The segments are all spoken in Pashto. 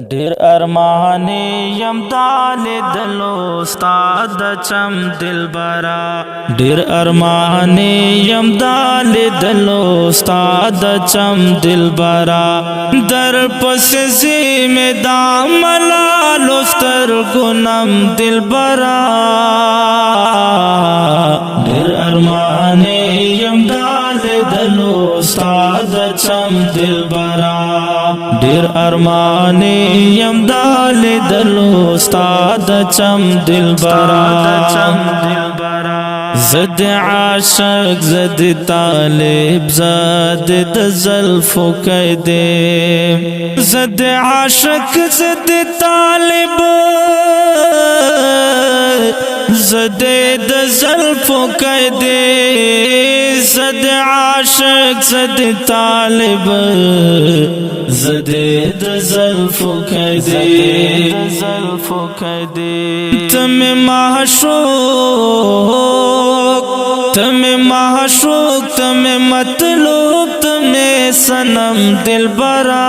ډیر ارمانی یم دال دلو استاد چم دلبرا ډیر ارمانی یم دال دلو استاد چم دلبرا در پس زی میں داملا لستر گنم دلبرا ډیر ارمانی یم دال دلو استاد چم دلبرا ډیر ارمانی یم دال دلو استاد چم دلبرا زد عاشق زد طالب زد دزلفو قیدے زد عاشق زد طالب زد دزلفو قیدے زد عاشق زد طالب زد دزلفو قیدے تم معشوق تم معشوق تم مطلوب تم صنم دلبرا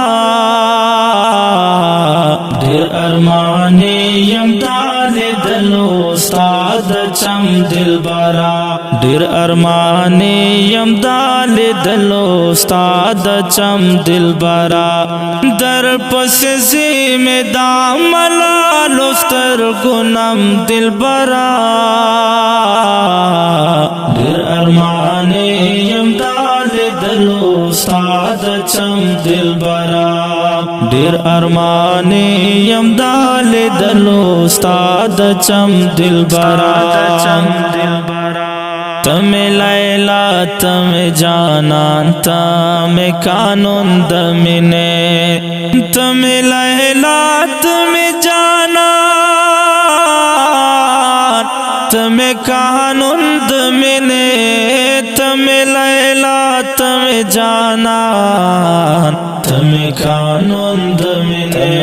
ډیر ارمانی یم دال دلو استاد چم دلبرا ډیر ارمانی یم دال دلو استاد چم دلبرا در پس زی میں داملا لستر گنم دلبرا ډیر ارمانی یم دال دلو استاد چم دلبرا ډیر ارمانی یم دال دلو استاد چم دلبرا تم لیلا تم جانان تم قانون دمنے تم لیلا تم جانان تم قانون دمنے تم لیلا تم جانان تم قانون دمنے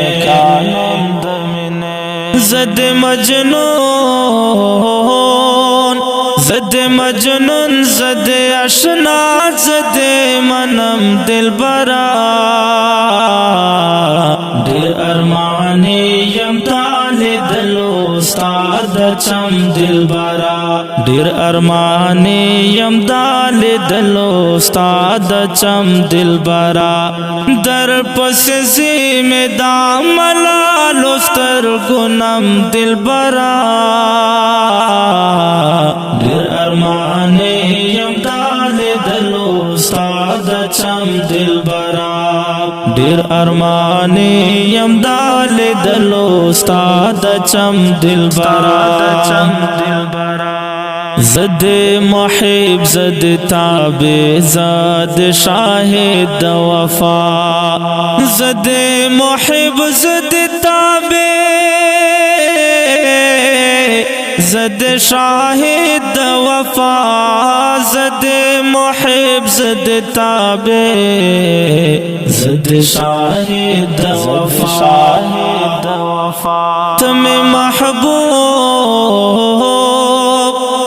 زد مجنون زد مجنون زد اشنا زد منم دلبرا ډیر ارمانی یم دال دلو استاد چم دلبرا ډیر ارمانی یم دال دلو استاد چم دلبرا در پس زی میں داملا لستر گنم دلبرا ډیر ارمانی یم دال دلو استاد چم دلبرا ډیر ارمانی یم دال دلو استاد چم دلبرا زد محب زد تابع زد شاہد وفا زد محب زد تابع زد شاہد وفا زد محب زد تابع زد شاہد وفا تم محبوب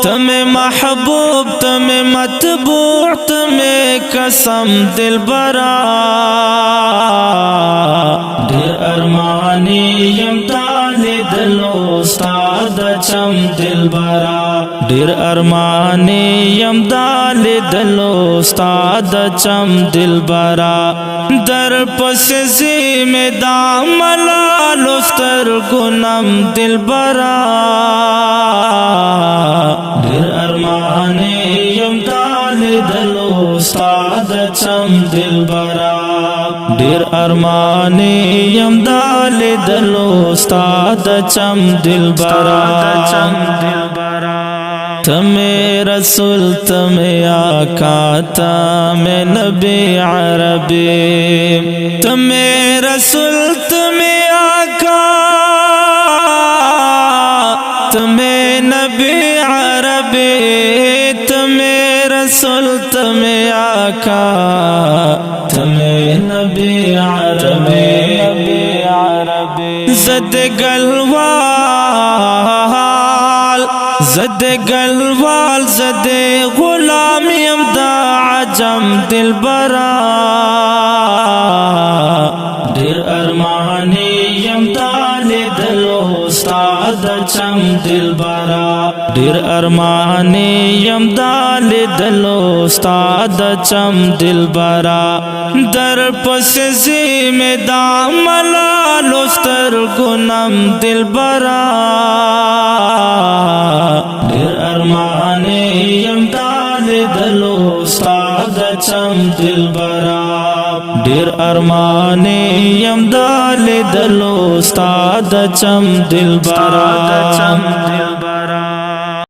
تم محبوب تم متبوع تم قسم دلبرا ډیر ارمانی یم دال دلو استاد چم دلبرا ډیر ارمانی یم دال دلو استاد چم دلبرا در پس زی میں داملا لستر گنم دلبرا ډیر ارمانی یم دال دلو استاد چم دلبرا ډیر ارمانی یم دال دلو استاد چم دلبرا تم رسول تم آقا تم نبی عربی تم رسول تم آقا تم نبی عربی تم رسول تم آقا تم نبی عربی زد گلوال زد گلوال زد غلام یم دا عجم دلبرا ډیر ارمانی یم دال دلو استاد چم دلبرا ډیر ارمانی یم دال دلو استاد چم دلبرا در پس زی دا ملال استر گنم دلبرا ډیر ارمانی یم دال دلو استاد چم دلبرا ډیر ارمانی یم دال دلو استاد چم دلبرا